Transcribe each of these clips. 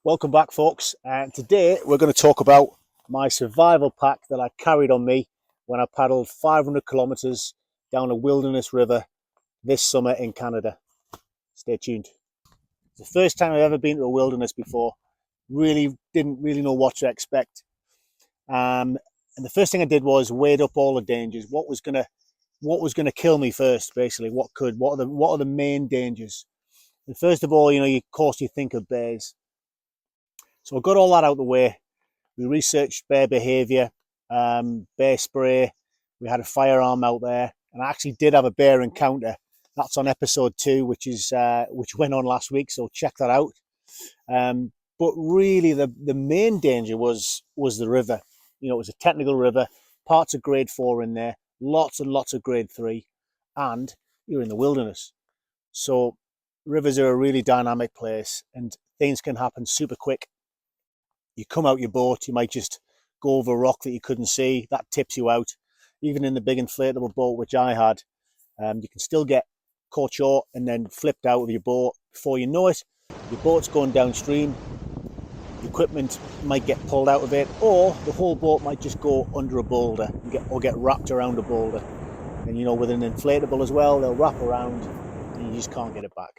Welcome back, folks. Today we're going to talk about my survival pack that I carried on me when I paddled 500 kilometers down a wilderness river this summer in Canada. Stay tuned. It's the first time I've ever been to a wilderness before. Didn't really know what to expect. And the first thing I did was weighed up all the dangers. What was gonna kill me first, basically. What are the main dangers? And first of all, of course you think of bears. So I got all that out of the way. We researched bear behaviour, bear spray. We had a firearm out there, and I actually did have a bear encounter. That's on episode 2, which went on last week. So check that out. But really, the main danger was the river. It was a technical river, parts of grade 4 in there, lots and lots of grade 3, and you're in the wilderness. So rivers are a really dynamic place, and things can happen super quick. You come out your boat, you might just go over a rock that you couldn't see, that tips you out. Even in the big inflatable boat, which I had, you can still get caught short and then flipped out of your boat. Before you know it, your boat's going downstream, the equipment might get pulled out of it, or the whole boat might just go under a boulder or get wrapped around a boulder. And with an inflatable as well, they'll wrap around and you just can't get it back.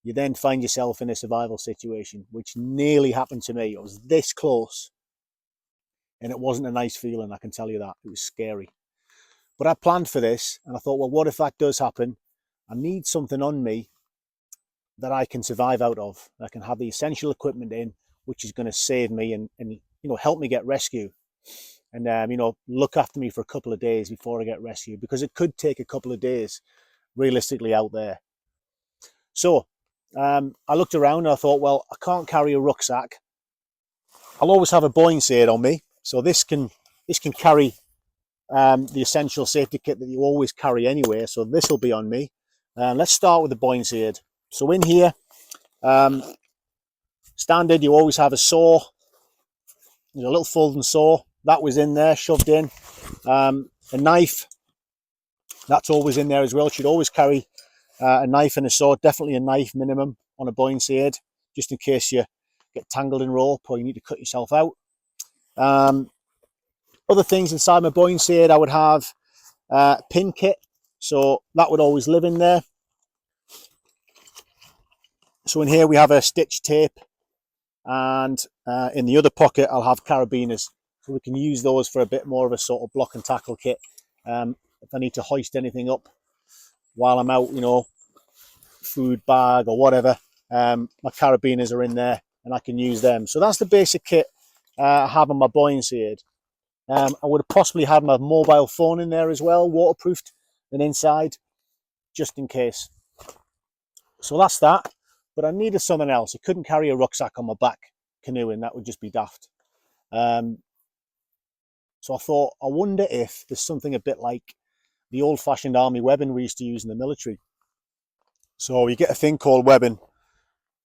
You then find yourself in a survival situation, which nearly happened to me. It was this close, and it wasn't a nice feeling, I can tell you that. It was scary. But I planned for this, and I thought, well, what if that does happen? I need something on me that I can survive out of. I can have the essential equipment in, which is going to save me and help me get rescue. And, look after me for a couple of days before I get rescued, because it could take a couple of days, realistically, out there. So, I looked around and I thought, well, I can't carry a rucksack. I'll always have a buoyancy aid on me. So this can carry the essential safety kit that you always carry anyway. So this will be on me. Let's start with the buoyancy aid. So in here, standard, you always have a saw. There's a little folding saw. That was in there, shoved in. A knife. That's always in there as well. Should always carry a knife and a sword, definitely a knife minimum on a buoyancy aid, just in case you get tangled in rope or you need to cut yourself out. Other things inside my buoyancy aid, I would have a pin kit, so that would always live in there. So in here we have a stitch tape, and in the other pocket I'll have carabiners, so we can use those for a bit more of a sort of block and tackle kit. If I need to hoist anything up while I'm out, food bag or whatever, my carabiners are in there and I can use them. So that's the basic kit I have on my buoyancy aid. I would have possibly had my mobile phone in there as well, waterproofed and inside, just in case. So that's that. But I needed something else. I couldn't carry a rucksack on my back canoeing. That would just be daft. So I thought, I wonder if there's something a bit like the old-fashioned army webbing we used to use in the military. So you get a thing called webbing,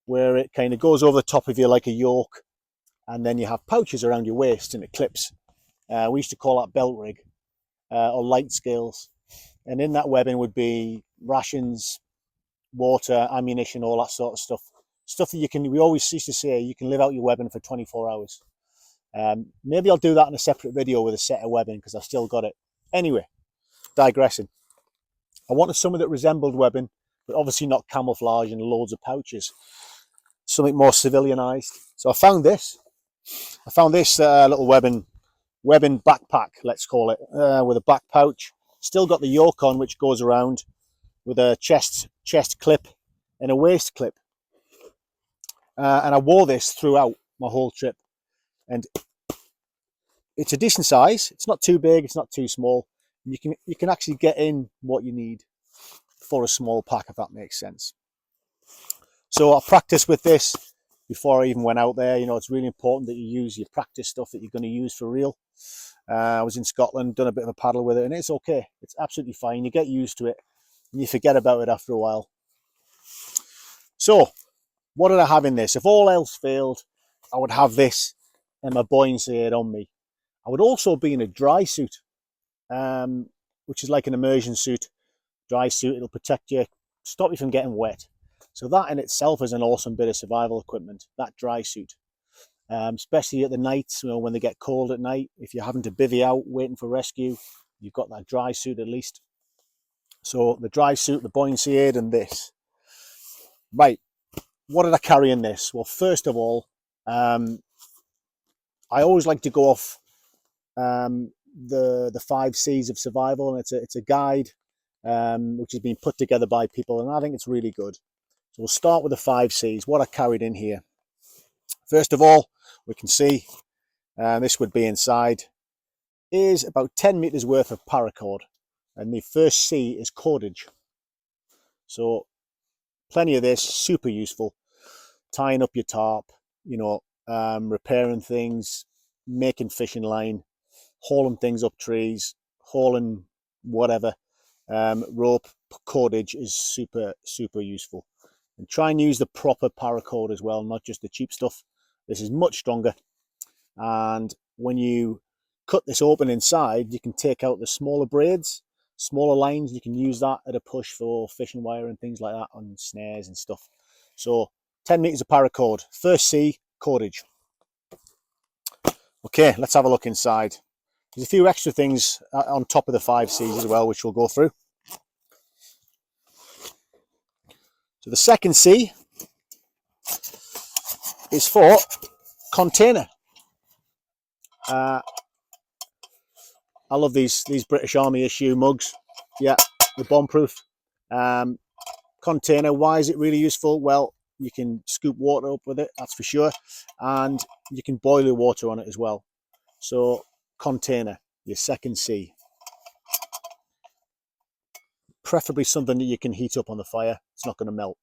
where it kind of goes over the top of you like a yoke, and then you have pouches around your waist and it clips. We used to call that belt rig, or light scales. And in that webbing would be rations, water, ammunition, all that sort of stuff. Stuff that we always used to say, you can live out your webbing for 24 hours. Maybe I'll do that in a separate video with a set of webbing, because I've still got it. Anyway, digressing. I wanted something that resembled webbing, but obviously not camouflage and loads of pouches. Something more civilianized. So I found this. Little webbing backpack, let's call it, with a back pouch. Still got the yoke on, which goes around with a chest clip and a waist clip. And I wore this throughout my whole trip. And it's a decent size. It's not too big, it's not too small. You can actually get in what you need for a small pack, if that makes sense. So I practiced with this before I even went out there. It's really important that you use your practice stuff that you're going to use for real. I was in Scotland, done a bit of a paddle with it, and it's okay. It's absolutely fine. You get used to it and you forget about it after a while. So what did I have in this? If all else failed, I would have this and my buoyancy aid on me. I would also be in a dry suit, which is like an immersion suit. Dry suit, it'll protect you, stop you from getting wet. So that in itself is an awesome bit of survival equipment, that dry suit. especially at the night, when they get cold at night. If you're having to bivvy out waiting for rescue, you've got that dry suit at least. So the dry suit, the buoyancy aid, and this. Right, what did I carry in this? Well, first of all, I always like to go off the 5 C's of survival, and it's a guide which has been put together by people, and I think it's really good. So we'll start with the 5 C's. What I carried in here. First of all, we can see this would be inside is about 10 meters worth of paracord, and the first C is cordage. So plenty of this, super useful. Tying up your tarp, repairing things, making fishing line, hauling things up trees, hauling whatever. Rope, cordage is super useful. And try and use the proper paracord as well, not just the cheap stuff. This is much stronger, and when you cut this open inside, you can take out the smaller braids, smaller lines. You can use that at a push for fishing wire and things like that on snares and stuff. So 10 meters of paracord. First C, cordage. Okay, let's have a look inside. There's a few extra things on top of the 5 C's as well, which we'll go through. So the second C is for container. I love these British Army issue mugs. Yeah, the bomb proof. Container, why is it really useful? Well, you can scoop water up with it, that's for sure, and you can boil your water on it as well. So container, your second C. Preferably something that you can heat up on the fire. It's not going to melt.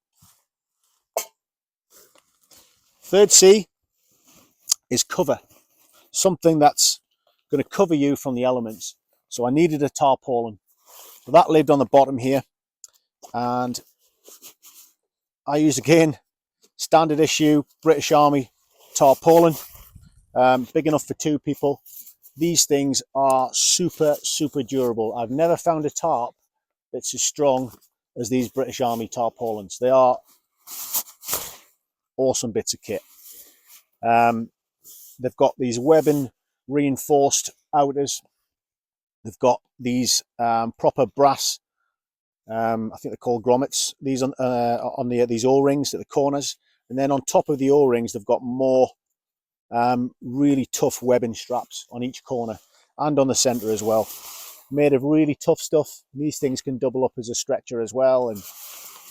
Third C is cover. Something that's going to cover you from the elements. So I needed a tarpaulin. So that lived on the bottom here. And I use, again, standard issue British Army tarpaulin. Big enough for 2 people. These things are super durable. I've never found a tarp that's as strong as these British Army tarpaulins. They are awesome bits of kit. They've got these webbing reinforced outers. They've got these proper brass, I think they're called grommets, these on these O-rings at the corners, and then on top of the O-rings they've got more really tough webbing straps on each corner and on the center as well, made of really tough stuff. These things can double up as a stretcher as well, and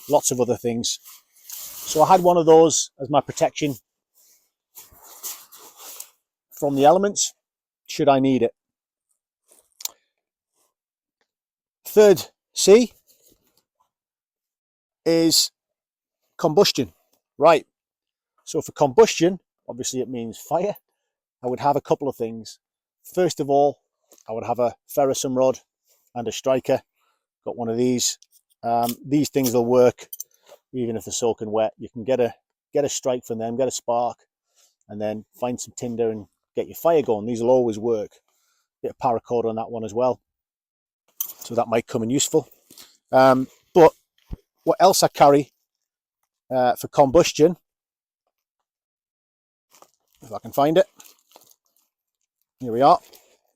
lots of other things. So I had one of those as my protection from the elements should I need it. Third C is combustion. Right, so for combustion, obviously it means fire. I would have a couple of things. First of all, I would have a ferrocin rod and a striker. Got one of these. These things will work even if they're soaking wet. You can get a strike from them, get a spark, and then find some tinder and get your fire going. These will always work. Bit of paracord on that one as well, so that might come in useful. But what else I carry for combustion, if I can find it, here we are.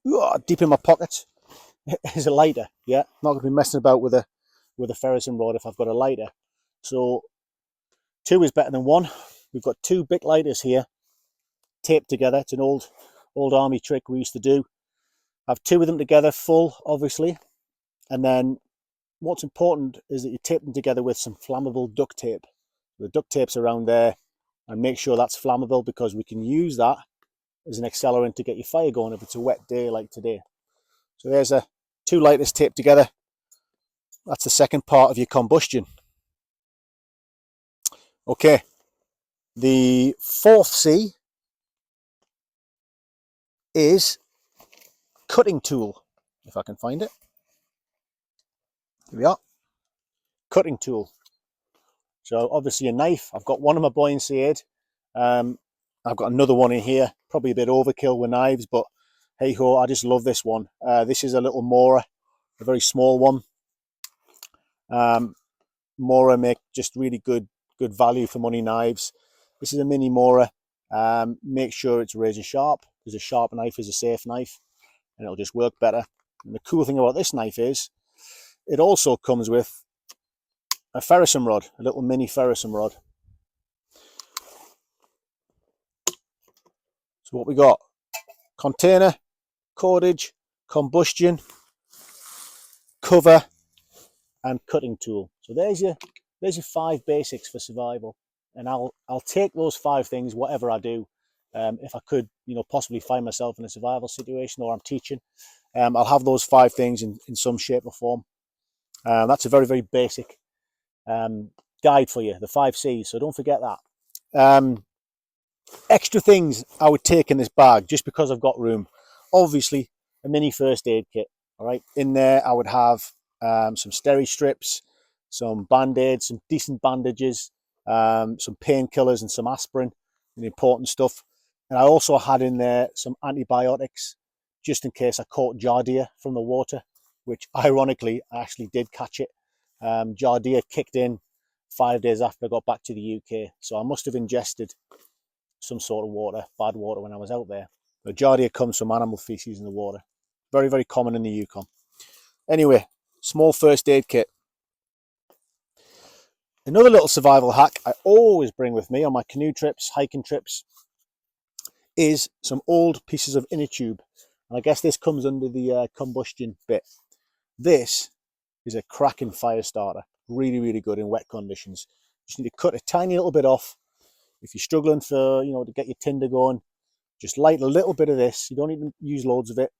Ooh, deep in my pocket is a lighter. Yeah, not going to be messing about with a ferrocin rod if I've got a lighter. So 2 is better than 1. We've got 2 Bic lighters here taped together. It's an old army trick we used to do. Have 2 of them together, full obviously, and then what's important is that you tape them together with some flammable duct tape. The duct tape's around there, and make sure that's flammable, because we can use that as an accelerant to get your fire going if it's a wet day like today. So there's 2 lighters taped together. That's the second part of your combustion. Okay, the 4th C is cutting tool, if I can find it. Here we are, cutting tool. So obviously a knife. I've got one of my buoyancy aid. I've got another one in here, probably a bit overkill with knives, but hey ho, I just love this one. This is a little Mora, a very small one. Mora make just really good value for money knives. This is a mini Mora. Make sure it's razor sharp, because a sharp knife is a safe knife and it'll just work better. And the cool thing about this knife is it also comes with a ferrocin rod, a little mini ferrocin rod. So what we got: container, cordage, combustion, cover, and cutting tool. So there's your 5 basics for survival. And I'll take those 5 things, whatever I do. If I could, possibly find myself in a survival situation or I'm teaching, I'll have those 5 things in some shape or form. That's a very, very basic guide for you, the 5 C's. So don't forget that. Extra things I would take in this bag, just because I've got room. Obviously, a mini first aid kit. All right, in there I would have some steri strips, some band-aids, some decent bandages, some painkillers and some aspirin, the important stuff. And I also had in there some antibiotics, just in case I caught Giardia from the water, which ironically I actually did catch it. Giardia kicked in 5 days after I got back to the UK, so I must have ingested some sort of water, bad water, when I was out there. But Giardia comes from animal feces in the water. Very, very common in the Yukon. Anyway, small first aid kit. Another little survival hack I always bring with me on my canoe trips, hiking trips, is some old pieces of inner tube. And I guess this comes under the combustion bit. This is a cracking fire starter. Really, really good in wet conditions. Just need to cut a tiny little bit off. If you're struggling for, to get your tinder going, just light a little bit of this. You don't even use loads of it.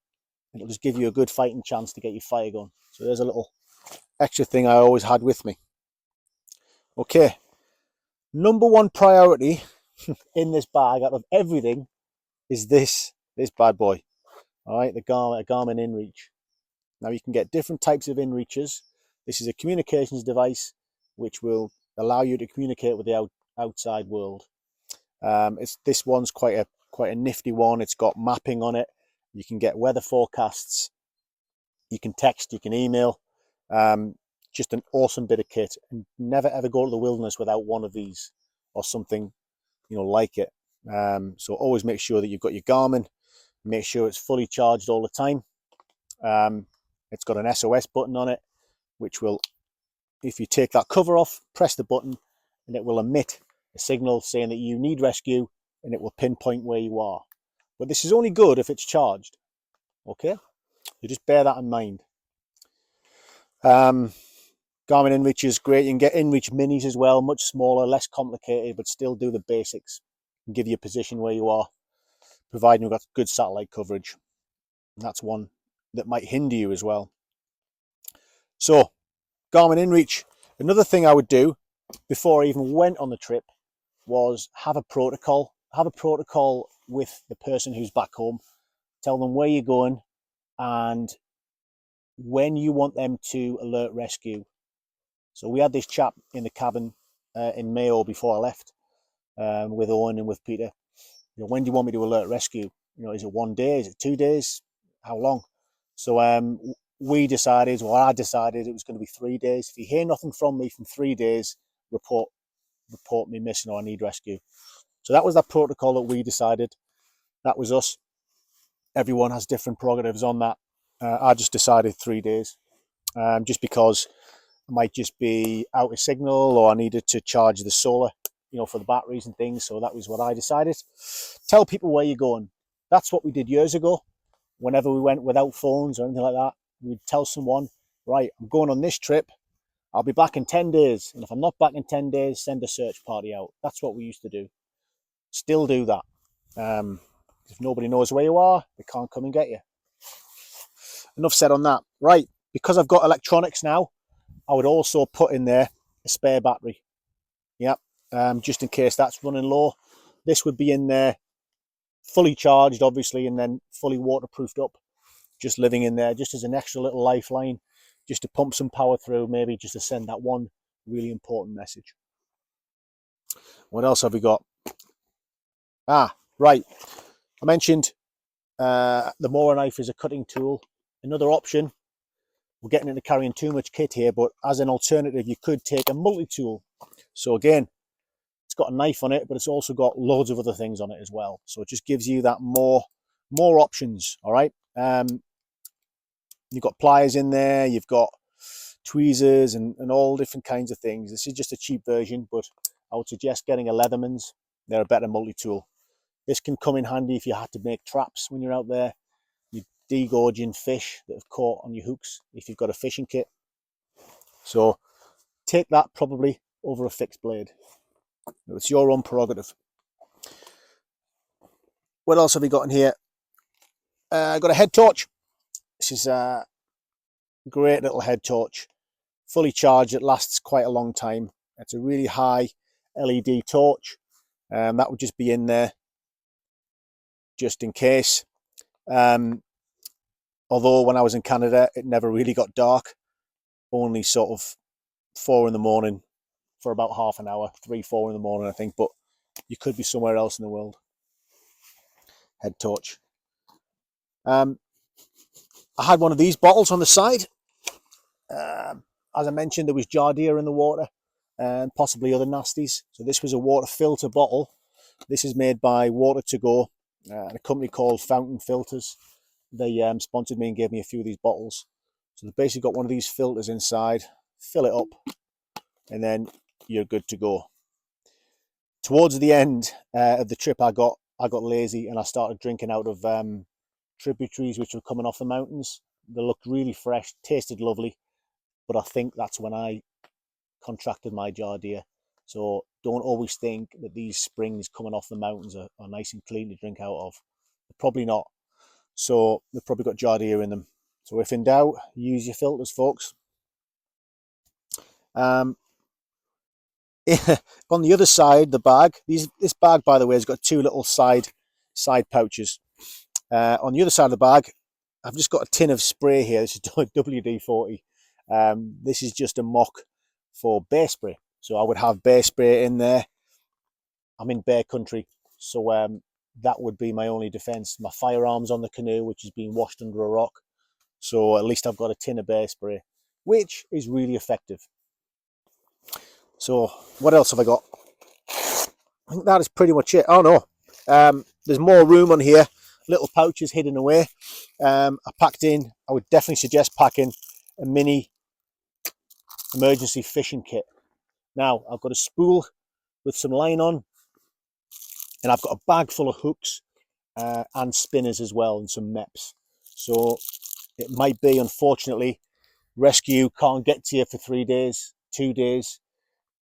It'll just give you a good fighting chance to get your fire going. So there's a little extra thing I always had with me. Okay, number 1 priority in this bag out of everything is this bad boy. All right, the Garmin InReach. Now you can get different types of InReaches. This is a communications device which will allow you to communicate with the outside world. This one's quite a nifty one. It's got mapping on it. You can get weather forecasts. You can text. You can email. Just an awesome bit of kit. And never ever go to the wilderness without one of these or something, like it. So always make sure that you've got your Garmin. Make sure it's fully charged all the time. It's got an SOS button on it, which will, if you take that cover off, press the button, and it will emit a signal saying that you need rescue, and it will pinpoint where you are. But this is only good if it's charged. Okay, so just bear that in mind. Garmin InReach is great. You can get InReach minis as well, much smaller, less complicated, but still do the basics and give you a position where you are, providing you've got good satellite coverage. And that's one that might hinder you as well. So, Garmin InReach. Another thing I would do before I even went on the trip was have a protocol. Have a protocol with the person who's back home. Tell them where you're going and when you want them to alert rescue. So we had this chap in the cabin in Mayo before I left with Owen and with Peter. When do you want me to alert rescue? Is it 1 day? Is it 2 days? How long? So I decided it was going to be 3 days. If you hear nothing from me from 3 days, report me missing or I need rescue. So that was that protocol that we decided. That was us. Everyone has different prerogatives on that. I just decided 3 days, just because I might just be out of signal or I needed to charge the solar, for the batteries and things. So that was what I decided. Tell people where you're going. That's what we did years ago. Whenever we went without phones or anything like that, we'd tell someone, right, I'm going on this trip. I'll be back in 10 days. And if I'm not back in 10 days, send a search party out. That's what we used to do. Still do that. If nobody knows where you are, they can't come and get you. Enough said on that. Right, because I've got electronics now, I would also put in there a spare battery. Yep, just in case that's running low. This would be in there fully charged, obviously, and then fully waterproofed up. Just living in there, just as an extra little lifeline, just to pump some power through, maybe just to send that one really important message. What else have we got? Right. I mentioned the Mora knife is a cutting tool. Another option, we're getting into carrying too much kit here, but as an alternative, you could take a multi-tool. So again, It's got a knife on it, but it's also got loads of other things on it as well. So it just gives you that more options. All right. You've got pliers in there. You've got tweezers and all different kinds of things. This is just a cheap version, but I would suggest getting a Leatherman's. They're a better multi-tool. This can come in handy if you had to make traps when you're out there. You're degorging fish that have caught on your hooks if you've got a fishing kit. So take that probably over a fixed blade. It's your own prerogative. What else have we got in here? I've got a head torch. This is a great little head torch. Fully charged, it lasts quite a long time. It's a really high LED torch. That would just be in there just in case. Although when I was in Canada, it never really got dark. Only sort of 4 in the morning for about half an hour, 3, 4 in the morning, I think. But you could be somewhere else in the world. Head torch. I had one of these bottles on the side. As I mentioned, there was Giardia in the water and possibly other nasties. So this was a water filter bottle. This is made by Water2Go, a company called Fountain Filters. They sponsored me and gave me a few of these bottles. So they've basically got one of these filters inside, fill it up, and then you're good to go. Towards the end of the trip, I got lazy and I started drinking out of tributaries which were coming off the mountains. They looked really fresh, tasted lovely, but I think that's when I contracted my Giardia. So don't always think that these springs coming off the mountains are nice and clean to drink out of. They're probably not. So they've probably got Giardia in them. So if in doubt, use your filters, folks. On the other side, the bag. This bag, by the way, has got 2 little side pouches. On the other side of the bag, I've just got a tin of spray here. This is WD-40. This is just a mock for bear spray. So I would have bear spray in there. I'm in bear country, so that would be my only defense. My firearm's on the canoe, which is being washed under a rock. So at least I've got a tin of bear spray, which is really effective. So what else have I got? I think that is pretty much it. Oh no, there's more room on here. Little pouches hidden away. I packed in, I would definitely suggest packing a mini emergency fishing kit. Now I've got a spool with some line on, and I've got a bag full of hooks and spinners as well, and some MEPs. So it might be, unfortunately, rescue can't get to you for 3 days, 2 days.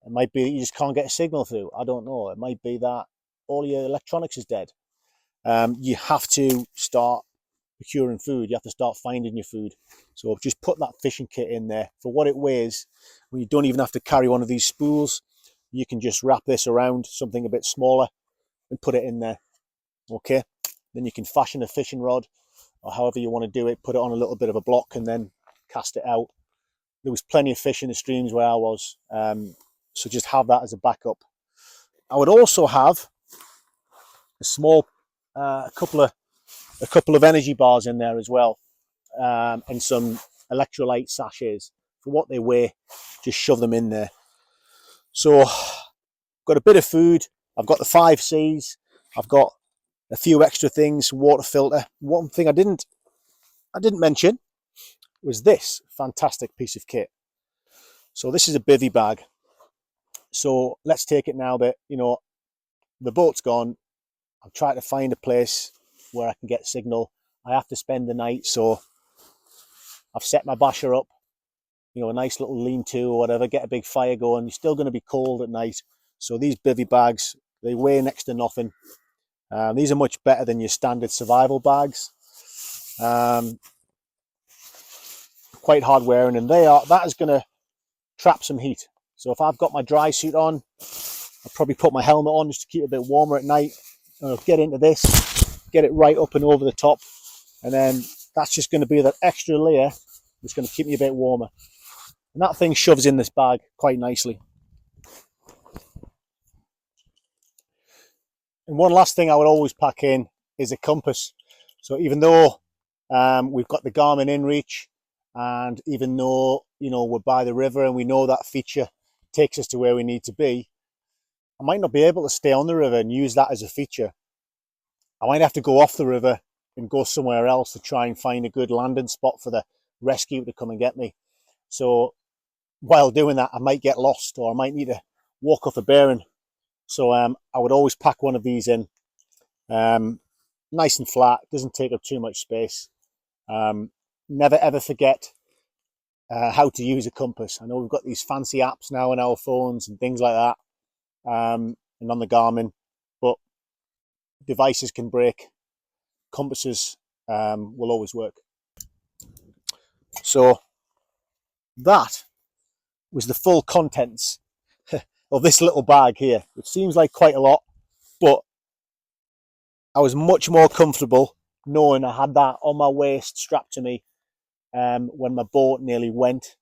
It might be that you just can't get a signal through. I don't know. It might be that all your electronics is dead. You have to start procuring food. You have to start finding your food. So just put that fishing kit in there for what it weighs. When you don't even have to carry one of these spools, you can just wrap this around something a bit smaller and put it in there. Okay, then you can fashion a fishing rod or however you want to do it. Put it on a little bit of a block and then cast it out. There was plenty of fish in the streams where I was, so just have that as a backup. I would also have a small a couple of energy bars in there as well, and some electrolyte sachets. For what they weigh, just shove them in there. So got a bit of food. I've got the 5 C's. I've got a few extra things, water filter. One thing I didn't mention was this fantastic piece of kit. So this is a bivy bag. So let's take it now that, you know, the boat's gone. I'm trying to find a place where I can get signal. I have to spend the night, so I've set my basher up, you know, a nice little lean-to or whatever, get a big fire going. You're still going to be cold at night. So these bivy bags, they weigh next to nothing. These are much better than your standard survival bags. Quite hard wearing, and that is going to trap some heat. So if I've got my dry suit on, I'll probably put my helmet on just to keep it a bit warmer at night. And I'll get into this, get it right up and over the top, and then that's just going to be that extra layer that's going to keep me a bit warmer. And that thing shoves in this bag quite nicely. And one last thing I would always pack in is a compass. So even though we've got the Garmin InReach, and even though, you know, we're by the river and we know that feature takes us to where we need to be, I might not be able to stay on the river and use that as a feature. I might have to go off the river and go somewhere else to try and find a good landing spot for the rescue to come and get me. So while doing that, I might get lost, or I might need to walk off a bearing. So I would always pack one of these in, nice and flat, doesn't take up too much space. Never ever forget how to use a compass. I know we've got these fancy apps now on our phones and things like that, and on the Garmin, but devices can break. Compasses will always work. So that was the full contents of this little bag here, which seems like quite a lot, but I was much more comfortable knowing I had that on my waist strapped to me when my boat nearly went.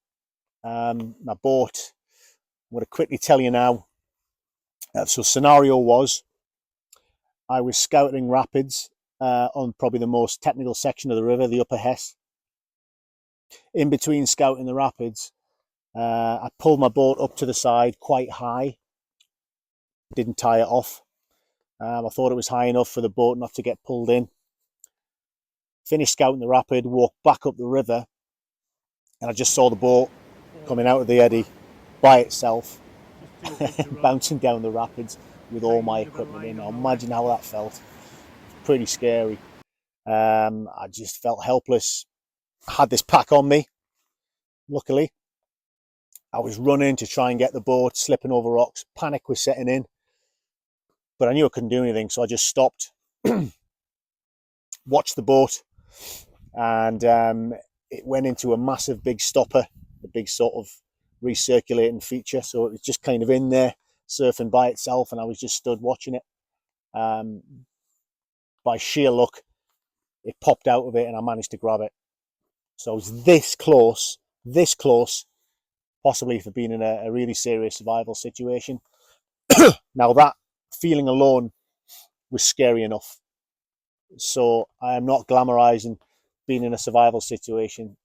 My boat, I'm going to quickly tell you now. So scenario was, I was scouting rapids on probably the most technical section of the river, the Upper Hess. In between scouting the rapids, I pulled my boat up to the side quite high, didn't tie it off. I thought it was high enough for the boat not to get pulled in. Finished scouting the rapid, walked back up the river, and I just saw the boat coming out of the eddy by itself, bouncing down the rapids with all my equipment in. Now imagine how that felt. Pretty scary. I just felt helpless. I had this pack on me. Luckily, I was running to try and get the boat, slipping over rocks. Panic was setting in, but I knew I couldn't do anything, so I just stopped, watched the boat, and it went into a massive big stopper, a big sort of recirculating feature. So it was just kind of in there, surfing by itself, and I was just stood watching it. By sheer luck, it popped out of it, and I managed to grab it. So I was this close, possibly for being in a really serious survival situation. Now that feeling alone was scary enough. So I am not glamorizing being in a survival situation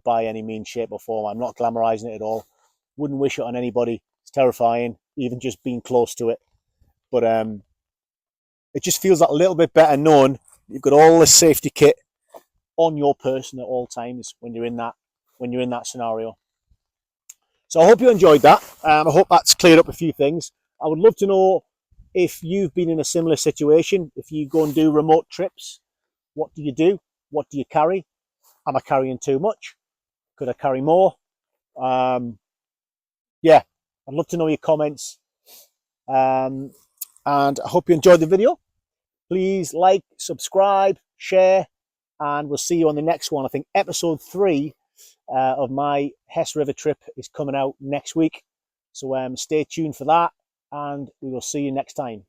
by any means, shape or form. I'm not glamorizing it at all. Wouldn't wish it on anybody. It's terrifying, even just being close to it. But it just feels like a little bit better knowing you've got all the safety kit on your person at all times when you're in that scenario. So I hope you enjoyed that. I hope that's cleared up a few things. I would love to know if you've been in a similar situation. If you go and do remote trips, what do you do? What do you carry? Am I carrying too much? Could I carry more? Yeah, I'd love to know your comments. And I hope you enjoyed the video. Please like, subscribe, share, and we'll see you on the next one. I think episode 3 of my Hess River trip is coming out next week. So stay tuned for that, and we will see you next time.